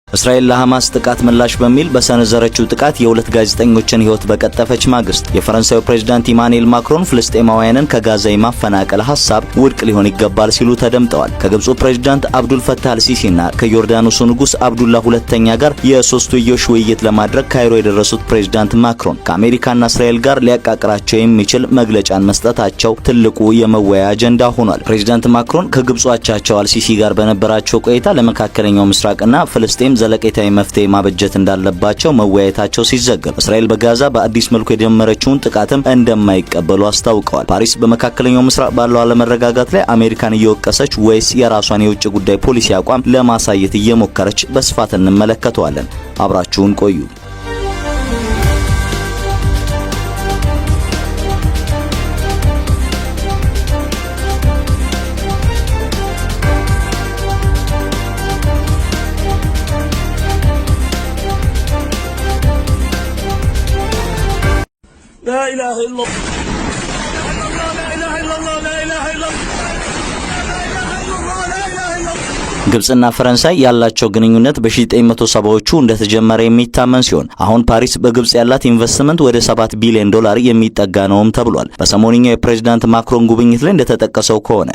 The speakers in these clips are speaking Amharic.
እስራኤል ለሐማስ ጥቃት ምላሽ በሚል በሰነዘረችው ጥቃት የሁለት ጋዜጠኞችን ሕይወት በቀጠፈች ማግስት የፈረንሳዩ ፕሬዝዳንት ኢማኑኤል ማክሮን ፍልስጤማውያንን ከጋዛ የማፈናቀል ሐሳብ ውድቅ ሊሆን ይገባል ሲሉ ተደምጠዋል። ከግብፁ ፕሬዝዳንት አብዱል ፈታህ አልሲሲና ከዮርዳኖሱ ንጉስ አብዱላህ ሁለተኛ ጋር የሶስትዮሽ ውይይት ለማድረግ ካይሮ የደረሱት ፕሬዝዳንት ማክሮን ከአሜሪካና እስራኤል ጋር ሊያቃቅራቸው የሚችል መግለጫን መስጠታቸው ትልቁ የመወያያ አጀንዳ ሆኗል። ፕሬዝዳንት ማክሮን ከግብፁ አቻቸው አልሲሲ ጋር በነበራቸው ቆይታ ለመካከለኛው ምስራቅና ፍልስጤም ዘለቄታዊ መፍትሄ ማበጀት እንዳለባቸው መወያየታቸው ሲዘገብ እስራኤል በጋዛ በአዲስ መልኩ የጀመረችውን ጥቃትም እንደማይቀበሉ አስታውቀዋል። ፓሪስ በመካከለኛው ምስራቅ ባለው አለመረጋጋት ላይ አሜሪካን እየወቀሰች ወይስ የራሷን የውጭ ጉዳይ ፖሊሲ አቋም ለማሳየት እየሞከረች በስፋት እንመለከተዋለን። አብራችሁን ቆዩ። لا إله إلا الله لا إله إلا الله لا إله إلا الله ግብጽና ፈረንሳይ ያላቸው ግንኙነት በ1970ዎቹ እንደተጀመረ የሚታመን ሲሆን አሁን ፓሪስ በግብጽ ያላት ኢንቨስትመንት ወደ 7 ቢሊዮን ዶላር የሚጠጋ ነውም ተብሏል። በሰሞንኛው የፕሬዝዳንት ማክሮን ጉብኝት ላይ እንደተጠቀሰው ከሆነ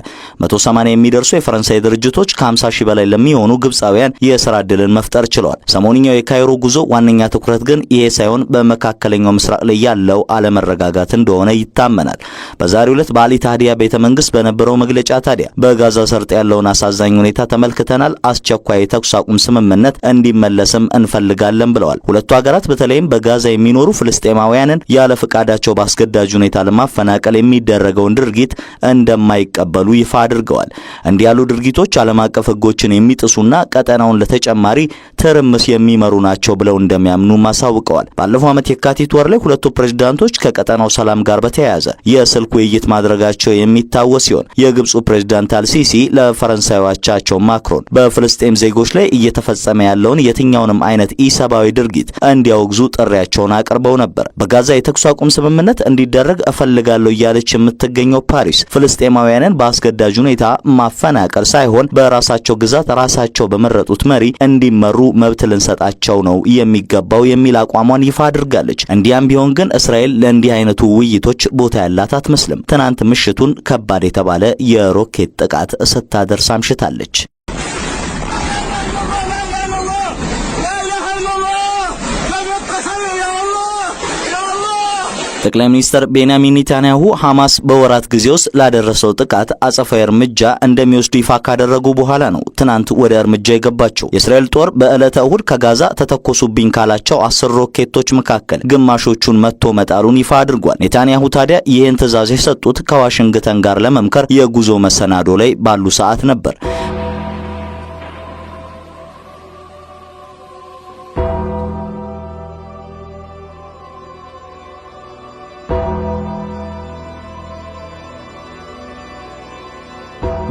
180 የሚደርሱ የፈረንሳይ ድርጅቶች ከ50 ሺህ በላይ ለሚሆኑ ግብጻውያን የሥራ ዕድልን መፍጠር ችለዋል። ሰሞንኛው የካይሮ ጉዞ ዋነኛ ትኩረት ግን ይሄ ሳይሆን በመካከለኛው ምስራቅ ላይ ያለው አለመረጋጋት እንደሆነ ይታመናል። በዛሬው ዕለት በአሊ ታህዲያ ቤተመንግስት በነበረው መግለጫ ታዲያ በጋዛ ሰርጥ ያለውን አሳዛኝ ሁኔታ ተመልክተናል። አስቸኳይ የተኩስ አቁም ስምምነት እንዲመለስም እንፈልጋለን ብለዋል። ሁለቱ ሀገራት በተለይም በጋዛ የሚኖሩ ፍልስጤማውያንን ያለ ፍቃዳቸው በአስገዳጅ ሁኔታ ለማፈናቀል የሚደረገውን ድርጊት እንደማይቀበሉ ይፋ አድርገዋል። እንዲህ ያሉ ድርጊቶች ዓለም አቀፍ ሕጎችን የሚጥሱና ቀጠናውን ለተጨማሪ ትርምስ የሚመሩ ናቸው ብለው እንደሚያምኑ አሳውቀዋል። ባለፈው ዓመት የካቲት ወር ላይ ሁለቱ ፕሬዝዳንቶች ከቀጠናው ሰላም ጋር በተያያዘ የስልክ ውይይት ማድረጋቸው የሚታወስ ሲሆን የግብፁ ፕሬዝዳንት አልሲሲ ለፈረንሳዩ አቻቸው ማክሮን በፍልስጤም ዜጎች ላይ እየተፈጸመ ያለውን የትኛውንም አይነት ኢሰብአዊ ድርጊት እንዲያወግዙ ጥሪያቸውን አቅርበው ነበር። በጋዛ የተኩስ አቁም ስምምነት እንዲደረግ እፈልጋለሁ እያለች የምትገኘው ፓሪስ ፍልስጤማውያንን በአስገዳጅ ሁኔታ ማፈናቀል ሳይሆን በራሳቸው ግዛት ራሳቸው በመረጡት መሪ እንዲመሩ መብት ልንሰጣቸው ነው የሚገባው የሚል አቋሟን ይፋ አድርጋለች። እንዲያም ቢሆን ግን እስራኤል ለእንዲህ አይነቱ ውይይቶች ቦታ ያላት አትመስልም። ትናንት ምሽቱን ከባድ የተባለ የሮኬት ጥቃት ስታደርስ አምሽታለች። ጠቅላይ ሚኒስትር ቤንያሚን ኔታንያሁ ሐማስ በወራት ጊዜ ውስጥ ላደረሰው ጥቃት አጸፋዊ እርምጃ እንደሚወስዱ ይፋ ካደረጉ በኋላ ነው ትናንት ወደ እርምጃ የገባቸው። የእስራኤል ጦር በዕለተ እሁድ ከጋዛ ተተኮሱብኝ ካላቸው 10 ሮኬቶች መካከል ግማሾቹን መቶ መጣሉን ይፋ አድርጓል። ኔታንያሁ ታዲያ ይህን ትዕዛዝ የሰጡት ከዋሽንግተን ጋር ለመምከር የጉዞ መሰናዶ ላይ ባሉ ሰዓት ነበር።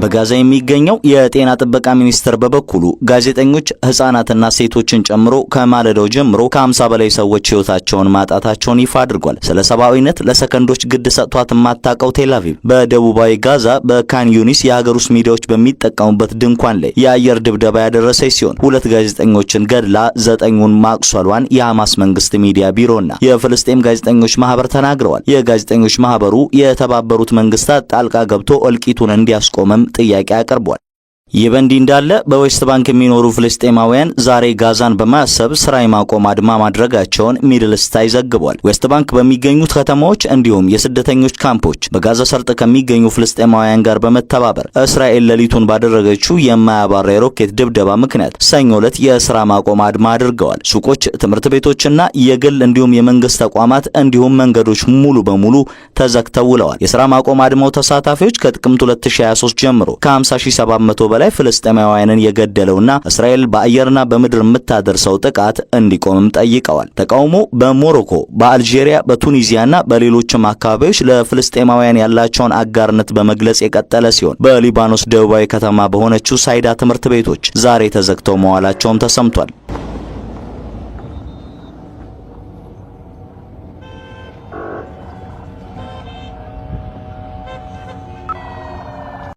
በጋዛ የሚገኘው የጤና ጥበቃ ሚኒስቴር በበኩሉ ጋዜጠኞች ህፃናትና ሴቶችን ጨምሮ ከማለዳው ጀምሮ ከ50 በላይ ሰዎች ህይወታቸውን ማጣታቸውን ይፋ አድርጓል። ስለ ሰብአዊነት ለሰከንዶች ግድ ሰጥቷት የማታውቀው ቴል አቪቭ በደቡባዊ ጋዛ በካን ዩኒስ የሀገር ውስጥ ሚዲያዎች በሚጠቀሙበት ድንኳን ላይ የአየር ድብደባ ያደረሰች ሲሆን 2 ጋዜጠኞችን ገድላ 9ን ማቁሰሏን የሐማስ መንግስት ሚዲያ ቢሮና የፍልስጤም ጋዜጠኞች ማህበር ተናግረዋል። የጋዜጠኞች ማህበሩ የተባበሩት መንግስታት ጣልቃ ገብቶ እልቂቱን እንዲያስቆምም ጥያቄ አቅርቧል። ይህ በእንዲህ እንዳለ በዌስት ባንክ የሚኖሩ ፍልስጤማውያን ዛሬ ጋዛን በማሰብ ስራ የማቆም አድማ ማድረጋቸውን ሚድል ስታይ ዘግቧል። ዌስት ባንክ በሚገኙት ከተማዎች እንዲሁም የስደተኞች ካምፖች በጋዛ ሰርጥ ከሚገኙ ፍልስጤማውያን ጋር በመተባበር እስራኤል ሌሊቱን ባደረገችው የማያባራ የሮኬት ድብደባ ምክንያት ሰኞ ዕለት የስራ ማቆም አድማ አድርገዋል። ሱቆች፣ ትምህርት ቤቶችና የግል እንዲሁም የመንግስት ተቋማት እንዲሁም መንገዶች ሙሉ በሙሉ ተዘግተው ውለዋል። የስራ ማቆም አድማው ተሳታፊዎች ከጥቅምት 2023 ጀምሮ ከ50700 በላይ ፍልስጤማውያንን የገደለውና እስራኤል በአየርና በምድር የምታደርሰው ጥቃት እንዲቆምም ጠይቀዋል። ተቃውሞ በሞሮኮ፣ በአልጄሪያ፣ በቱኒዚያና በሌሎችም አካባቢዎች ለፍልስጤማውያን ያላቸውን አጋርነት በመግለጽ የቀጠለ ሲሆን በሊባኖስ ደቡባዊ ከተማ በሆነችው ሳይዳ ትምህርት ቤቶች ዛሬ ተዘግተው መዋላቸውም ተሰምቷል።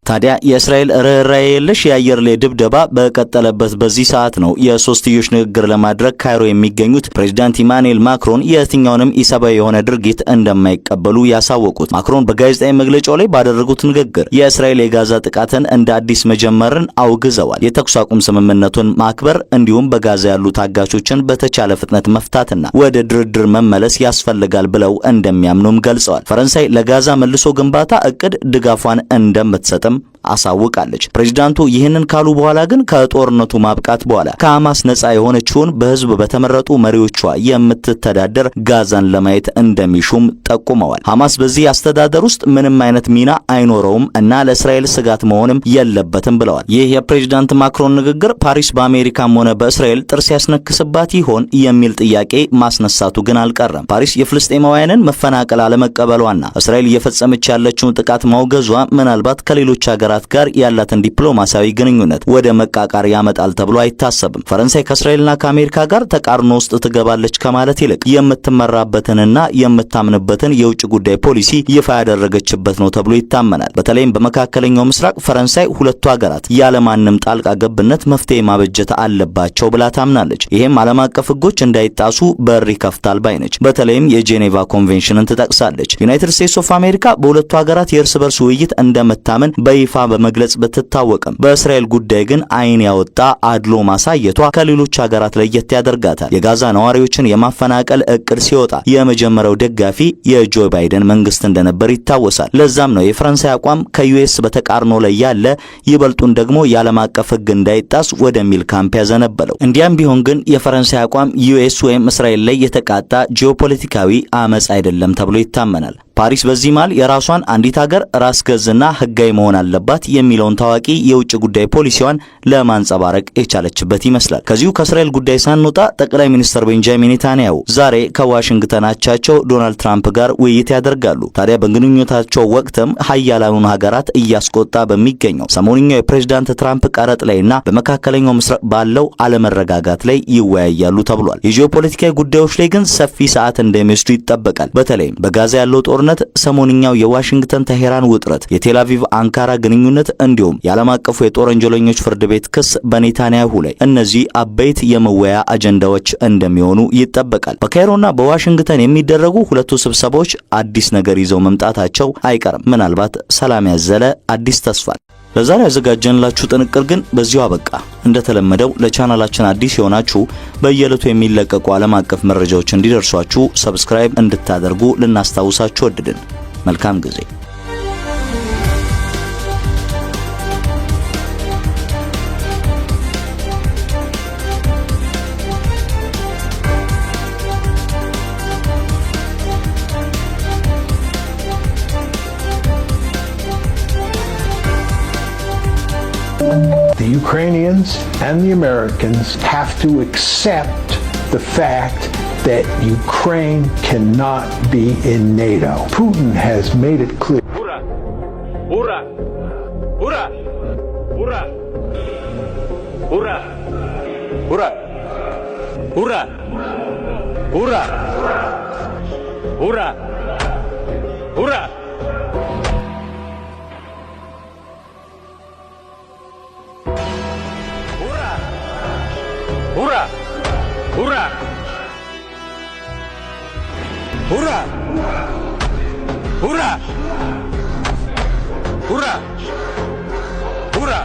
ታዲያ የእስራኤል ርኅራኄ የለሽ የአየር ላይ ድብደባ በቀጠለበት በዚህ ሰዓት ነው የሶስትዮሽ ንግግር ለማድረግ ካይሮ የሚገኙት ፕሬዝዳንት ኢማኑኤል ማክሮን የትኛውንም ኢሰብአዊ የሆነ ድርጊት እንደማይቀበሉ ያሳወቁት። ማክሮን በጋዜጣዊ መግለጫው ላይ ባደረጉት ንግግር የእስራኤል የጋዛ ጥቃትን እንደ አዲስ መጀመርን አውግዘዋል። የተኩስ አቁም ስምምነቱን ማክበር እንዲሁም በጋዛ ያሉ ታጋቾችን በተቻለ ፍጥነት መፍታትና ወደ ድርድር መመለስ ያስፈልጋል ብለው እንደሚያምኑም ገልጸዋል። ፈረንሳይ ለጋዛ መልሶ ግንባታ እቅድ ድጋፏን እንደምትሰጥም አሳውቃለች። ፕሬዝዳንቱ ይህንን ካሉ በኋላ ግን ከጦርነቱ ማብቃት በኋላ ከሐማስ ነጻ የሆነችውን በህዝብ በተመረጡ መሪዎቿ የምትተዳደር ጋዛን ለማየት እንደሚሹም ጠቁመዋል። ሐማስ በዚህ አስተዳደር ውስጥ ምንም አይነት ሚና አይኖረውም እና ለእስራኤል ስጋት መሆንም የለበትም ብለዋል። ይህ የፕሬዝዳንት ማክሮን ንግግር ፓሪስ በአሜሪካም ሆነ በእስራኤል ጥርስ ያስነክስባት ይሆን የሚል ጥያቄ ማስነሳቱ ግን አልቀረም። ፓሪስ የፍልስጤማውያንን መፈናቀል አለመቀበሏና እስራኤል እየፈጸመች ያለችውን ጥቃት ማውገዟ ምናልባት ከሌሎች ሀገራት ጋር ያላትን ዲፕሎማሲያዊ ግንኙነት ወደ መቃቃር ያመጣል ተብሎ አይታሰብም። ፈረንሳይ ከእስራኤልና ከአሜሪካ ጋር ተቃርኖ ውስጥ ትገባለች ከማለት ይልቅ የምትመራበትንና የምታምንበትን የውጭ ጉዳይ ፖሊሲ ይፋ ያደረገችበት ነው ተብሎ ይታመናል። በተለይም በመካከለኛው ምስራቅ ፈረንሳይ ሁለቱ ሀገራት ያለማንም ጣልቃ ገብነት መፍትሄ ማበጀት አለባቸው ብላ ታምናለች። ይህም ዓለም አቀፍ ሕጎች እንዳይጣሱ በር ይከፍታል ባይ ነች። በተለይም የጄኔቫ ኮንቬንሽንን ትጠቅሳለች። ዩናይትድ ስቴትስ ኦፍ አሜሪካ በሁለቱ ሀገራት የእርስ በርስ ውይይት እንደምታምን በይፋ በመግለጽ ብትታወቅም በእስራኤል ጉዳይ ግን ዓይን ያወጣ አድሎ ማሳየቷ ከሌሎች ሀገራት ለየት ያደርጋታል። የጋዛ ነዋሪዎችን የማፈናቀል እቅድ ሲወጣ የመጀመሪያው ደጋፊ የጆ ባይደን መንግስት እንደነበር ይታወሳል። ለዛም ነው የፈረንሳይ አቋም ከዩኤስ በተቃርኖ ላይ ያለ ይበልጡን ደግሞ የዓለም አቀፍ ሕግ እንዳይጣስ ወደሚል ካምፕ ያዘነበለው። እንዲያም ቢሆን ግን የፈረንሳይ አቋም ዩኤስ ወይም እስራኤል ላይ የተቃጣ ጂኦፖለቲካዊ አመጽ አይደለም ተብሎ ይታመናል። ፓሪስ በዚህ መሃል የራሷን አንዲት ሀገር ራስ ገዝና ህጋዊ መሆን አለባት የሚለውን ታዋቂ የውጭ ጉዳይ ፖሊሲዋን ለማንጸባረቅ የቻለችበት ይመስላል። ከዚሁ ከእስራኤል ጉዳይ ሳንወጣ ጠቅላይ ሚኒስትር ቤንጃሚን ኔታንያሁ ዛሬ ከዋሽንግተን አቻቸው ዶናልድ ትራምፕ ጋር ውይይት ያደርጋሉ። ታዲያ በግንኙነታቸው ወቅትም ሀያላኑን ሀገራት እያስቆጣ በሚገኘው ሰሞንኛው የፕሬዝዳንት ትራምፕ ቀረጥ ላይና በመካከለኛው ምስራቅ ባለው አለመረጋጋት ላይ ይወያያሉ ተብሏል። የጂኦፖለቲካዊ ጉዳዮች ላይ ግን ሰፊ ሰዓት እንደሚወስዱ ይጠበቃል። በተለይም በጋዛ ያለው ጦርነት፣ ሰሞንኛው የዋሽንግተን ቴሄራን ውጥረት፣ የቴል አቪቭ አንካራ ግንኙነት እንዲሁም የዓለም አቀፉ የጦር ወንጀለኞች ፍርድ ቤት ክስ በኔታንያሁ ላይ እነዚህ አበይት የመወያ አጀንዳዎች እንደሚሆኑ ይጠበቃል። በካይሮና በዋሽንግተን የሚደረጉ ሁለቱ ስብሰባዎች አዲስ ነገር ይዘው መምጣታቸው አይቀርም። ምናልባት ሰላም ያዘለ አዲስ ተስፋ። ለዛሬ ያዘጋጀንላችሁ ጥንቅር ግን በዚሁ አበቃ። እንደተለመደው ለቻናላችን አዲስ የሆናችሁ በየዕለቱ የሚለቀቁ ዓለም አቀፍ መረጃዎች እንዲደርሷችሁ ሰብስክራይብ እንድታደርጉ ልናስታውሳችሁ ወደድን። መልካም ጊዜ። The Ukrainians and the Americans have to accept the fact that Ukraine cannot be in NATO. Putin has made it clear. Hurrah! Hurrah! Hurrah! Hurrah! Hurrah! Hurrah! Hurrah! Hurrah! Hurrah! Hurrah! Hurrah! Hurrah! Hurrah! Hurrah! Hurrah! Hurrah!